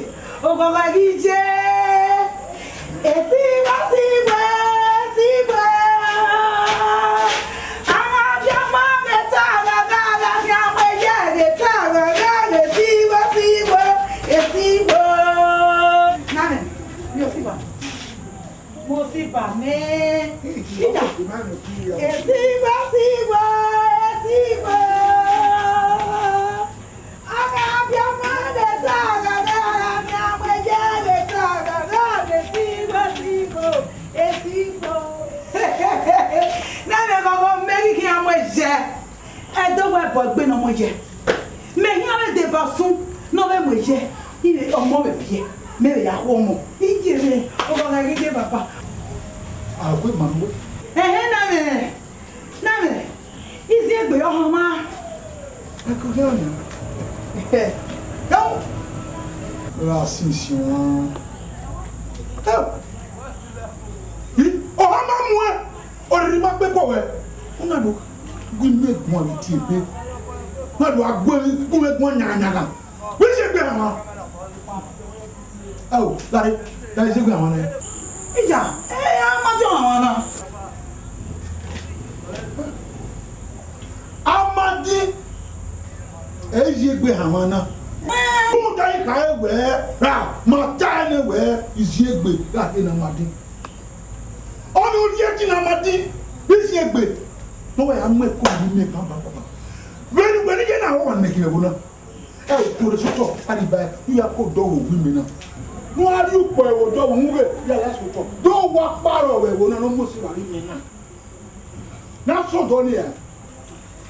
Esigo. Mosiba me. Esigo. Nane gogo meri ki amweje. Edo we bo gbe no moje. Me hi ave de basun no be moje. Ile omo be bie. Me ya ko mo. Ijere Akobeghian baba.
Akwe manwo.
Name. Izi egbe yo ma.
Akobeghian.
Go.
La session. O hama mwe. O ri ma pe ko we. Una do gbe gbon ti be. Na do agbo gbe gbon nyanya. We se gbe ama. Oh, lari se gbe ama na.
Ija, amadi àwọn na.
Amadi eji gbe àwọn na. Mo dai ka egbe ra ma ta ni we isi egbe la ke na amadi. Onu ri eti na amadi isi egbe. No we am ko ni me papa. When you na wo na kire bona. To the so ari ba you ya ko do wo mi na. No are you po e wo do wo nwe ya la so to. Do wa paro we wo na no mo si wa ni mi na. Na so do ni e.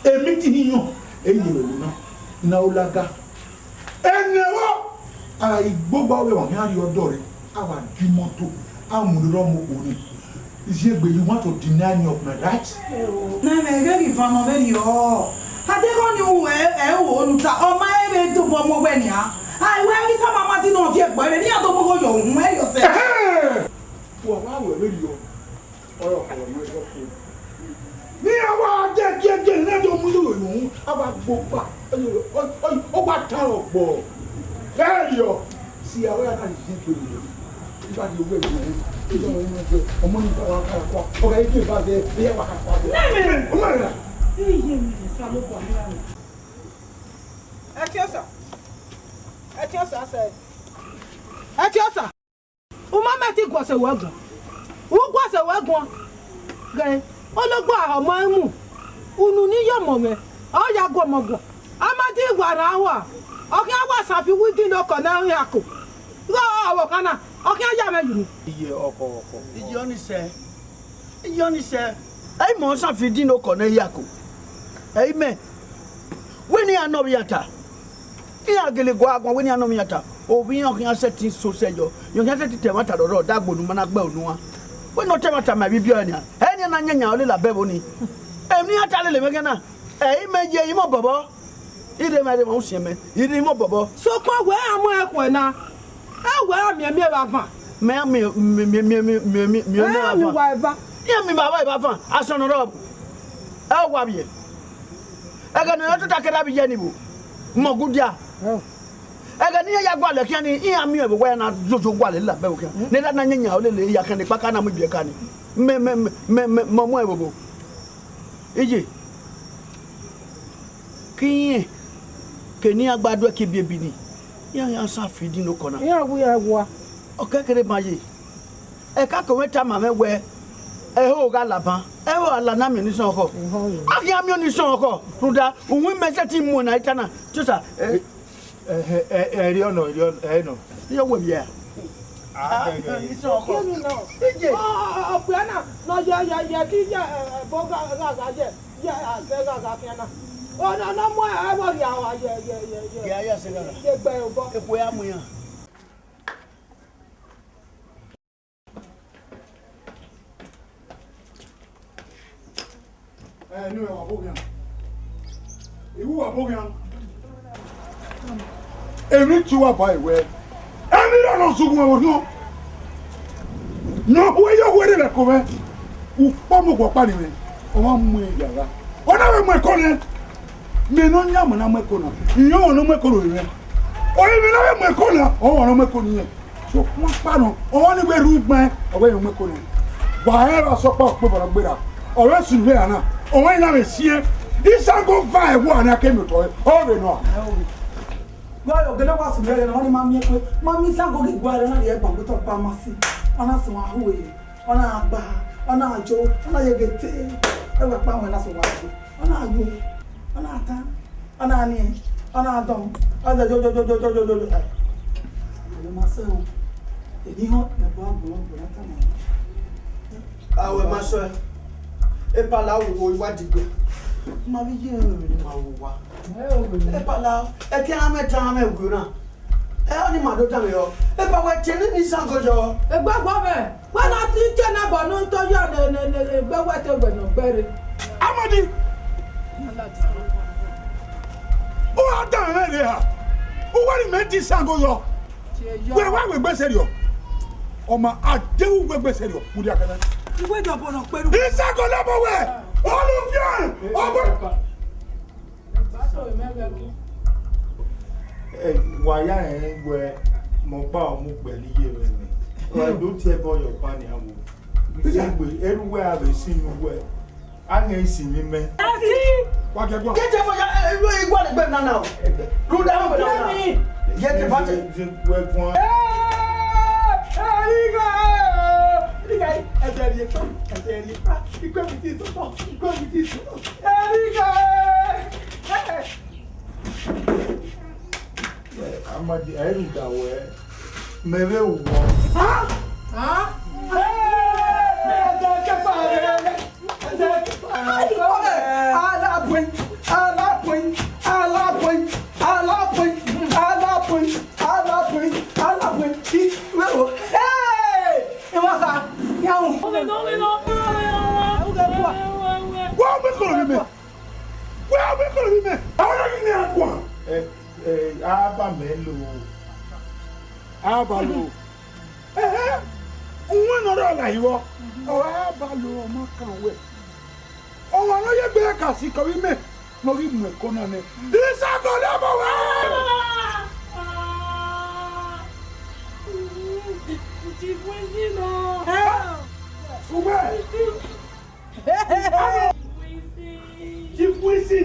Emi ti ni yan. Eyeluna, Naulaga. And never I go by on your door. Our Dimoto, Amuromo Uni. Is here, but you want to deny me of my rights?
No, very fun of any or. Had they gone you won't on my way to Bomowenia. I wear it on my Martin of your body, I don't know where you say.
Well, I will radio. Ní àwọn jẹ́ lẹ́jọ́ múlò ìwọ̀n àbá gbogbo ọgbà tààrọ̀ pọ̀ bẹ́ẹ̀ yọ sí àwọn àkàlì sí ìpele nígbà tí owó ìwọ̀n ìjọba ìwọ̀n ìjọ ọmọ nípa wọn kára kọ́ ọ̀gá ìdí ìbá bẹ́ẹ̀ bí ẹwà kára kọ́ ọmọ rẹ̀.
Ẹ tí ó sà, o máa mẹ́tí gbọ̀sẹ̀ wẹ́gùn, o gbọ̀sẹ̀ wẹ́gùn gẹ̀ ológbò ọmọ ẹ̀mú unu ní yọ̀mọ̀ mẹ́ ọ̀yà gbọ̀mọ̀gàn amadi ìgbàrà wà ọ̀kẹ́ wà sàfiwí dín ọkọ̀ náà ń yàkó lọ́wọ́ kan náà ọ̀kẹ́ yà mẹ́yìn.
Iye ọkọ̀ ìjọ ní sẹ́ ẹ̀yìn mọ̀ sàfi dín ọkọ̀ náà yàkó ẹ̀yìn mẹ́ wíní àná yàtà ìyá gèlè gbọ́ àgbọ̀n wíní àná yàtà òbí yàn kí wọ́n sẹ́ ti so sẹ́jọ yàn kí wọ́n sẹ́ ti tẹ̀ wọ́n tà lọ́rọ̀ dàgbòdù mọ́nà gbẹ́ ònú wa. When no time at my bibiania, any nanya only la beboni. And me at alle megana. May ye mo bobo. Ide my devotion, ide mo bobo. So where am I when I wear me a mere lava. Me, my wife, I son of Rob. Oh, Wabby. I got not to take a Yanibu. Mo good ya. I got near Yaguala, can you me when I do to Walla Belka? Never Nanya, only Yakan, Pacana with your canny. Momo. Iji. Kenya Badwa Kibini. Young Safi no corner. Yeah, we are what? Okay, Maji. A caco time where a whole galapa. Ever a lanam in his uncle. I am on his uncle. Who that women set him one night. Just a no, you will, yeah. It's all good. Oh, Piana, no, yeah, Boga, yeah, oh, no more, I will, yeah, yes, if we are here. I knew I was Bogan. You are Bogan. Every 2 hours by way. Every one of you no way you were in a cover. Who form of parliament? One way, Yaga. Whatever my corner, may not yam and I'm a corner. You know, no more corner. Or even I am my corner, or no more corner. So, one panel, or one way root man, away from my corner. Whatever support people are better, or else you hear now, or when I see it, this I go buy one I came to it. Oh, we know. Well, the was very only mammy sang on the guard and the airport with a pharmacy. On a small way, on a bar, on a joke, on a get ever found when I saw on a go, on a time, on a knee, on a dome, on the jojo. Myself, the new bomb, our master, a palau will what you do. Mammy, you Epala, a camera time of Guna. Any mother tell you, if I were telling me some good job, a bad why not you turn up on no to you and whatever no better? Amadi, oh, I done here. Who want to make this sango? Where why we best you? Oh, my, I do we best you. Would you wait upon a peru? This sango number where? All of you!
Why I where Mopa Mubeli here? I don't tell about your panny. Everywhere I've seen you where I ain't seen me, man. What get up now? Go down, get the button. Work one. I'm at the end of that way. Maybe one. aba melo.
Aba lo. Unwe no ro la iwo. O aba lo o ma kan we. O wa no ye gbe ka si ko wi me. No wi mu ko na ne. Isa go le mo wa. Chief Wisi.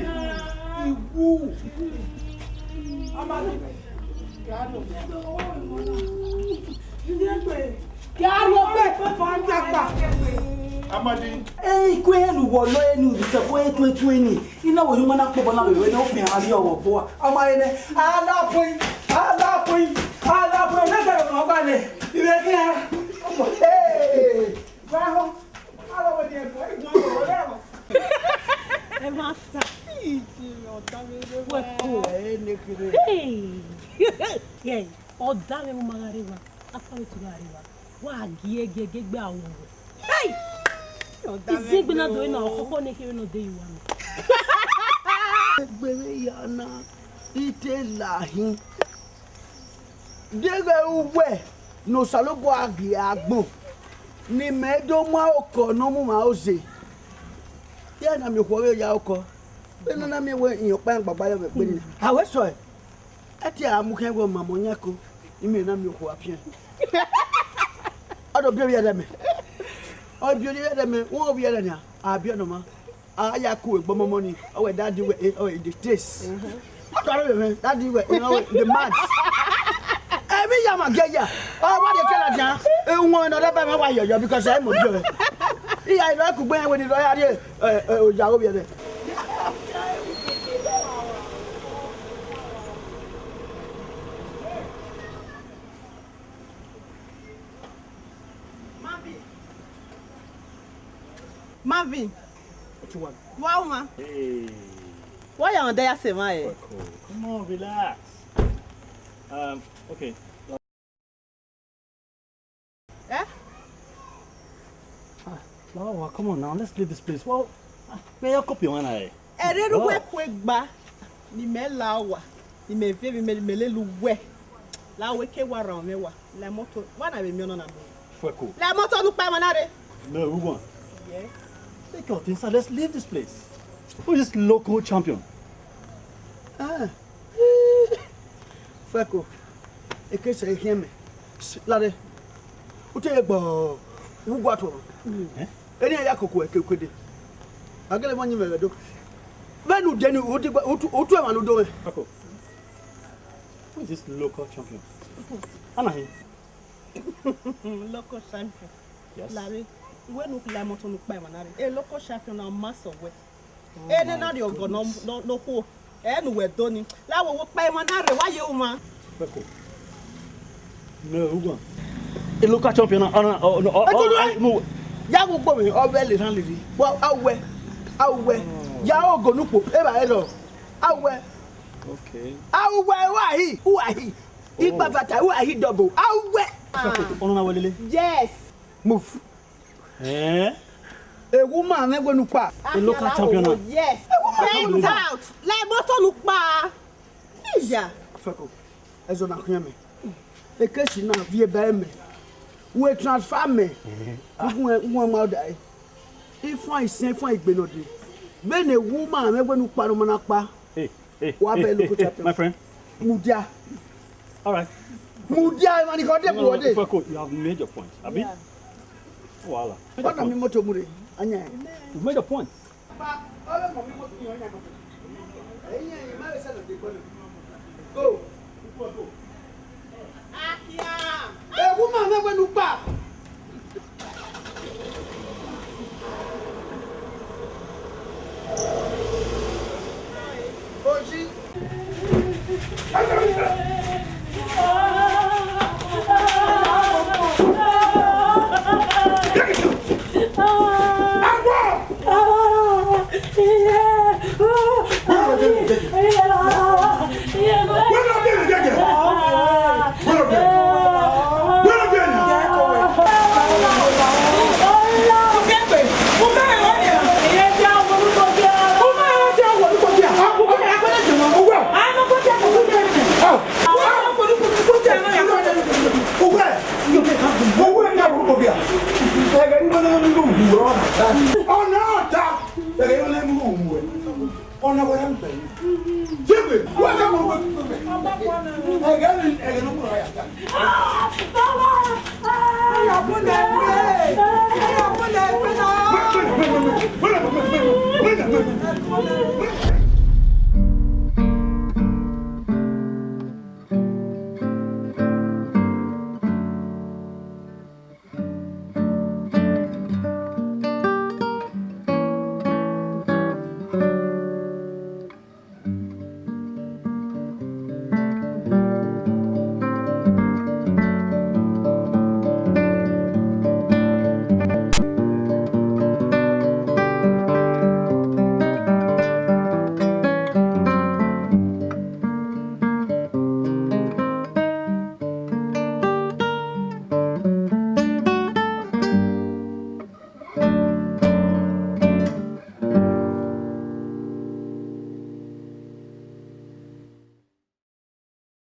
Iwu. Amadu. Amadi.
Ikwe enu wo lo enu bi se ko etu eni. Ina wo yuma na pobo na we na ofin ari owo bo. Amari ne ala point na ga no ba ne. Ibe ki a. Hey. Baho. Ala wo de ko igbo wo le.
ẹ máa ta ọ̀dà rẹ̀ mo máa rí wa afárẹ́ tó bá rí wa wà á gé gbé àwọn ọ̀rọ̀ ìzígbé náà dòwe náà ọ̀kọ́kọ́ ní kiri náà dé ìwà mi.
Gbèrè yànnà ìtẹ̀ làhín dèrè uwẹ̀ nòsàlóbọ̀ àgbè àgbọ̀n ní mẹ́ẹ̀ẹ́dọ́mọ́ ọkọ̀ náà mú màá ó ṣe. Yeah, na mi ko ya oko. Be na mi we yan pa gbagba yo pe ni. Awe so e. E ti amu kan go mamo nyako. Imi na mi ko apia. Odo bi ya dem. O bi ya dem, won bi ya dem a. Abi no ma. Aya ko egbo momo ni. O we daddy we the taste. Odo we daddy we the mad. Emi ya ma geja. O wa de kela jan. E won no da ba me wa yoyo because I mo jo. Iya ilo ku gbe we ni lo ya de ojawo bi de.
Marvin.
What you want?
Wow, ma.
Hey.
Why are you there, Sema?
Come on, relax. Okay.
Eh?
Wow, come on now, let's leave this place. Well, may I copy one eye?
Ereru we kwegba ni me lawa ni me vie me lelu we la we ke wa ran me wa la moto wa na be mi ona na mo
Fueko.
la moto nu pa manare.
No, who won?
Yeah.
Take out inside, let's leave this place. Who's this local champion?
Fueko. E ke se heme. Lade. Ute gbo ugwa to. Eni ya kokko e kekwede. Agele mo nyime do. Venu deni otu e manu do.
Fueko. Who is this local champion? Anahi.
Local champion.
Yes.
Larry, we no la moto nu pa manare. E local champion na mass of we. E ni na de ogo no ko. E nu we do ni. La wo pa manare wa ye o ma.
Fueko. No, who won? A local champion. No.
Ya gbogbo mi o be le ran le ri. Wa awe. Ya ogo nupo e ba e lo. Awe.
Okay.
Awe wa hi. Ipa bata wa hi double. Awe.
Ono na welele.
Yes.
Move.
Eh?
A woman me go nupa.
A local champion.
Yes. Get out. La moto nu pa. Ija.
Fueko. Ezo na kunya me. E kesi na vie ba me. We transfer me. Who ma die. If I say for igbenode. When a woman me go nupa no na pa.
Hey.
Wa be local champion.
My friend.
Mudia.
All right.
Mudia man ko de bode.
Fueko, you have made your point. Abi? Voila.
What na me moto mure. Anya.
You've made your point.
Pa, ole mo mi moto ni anya moto. Eyin ma we say no dey go. Go.
Akia.
A woman me go nupa. Oji.
Oh no, that. They only move. Oh no, what I'm saying. Jimmy, what am I going to do? I got it.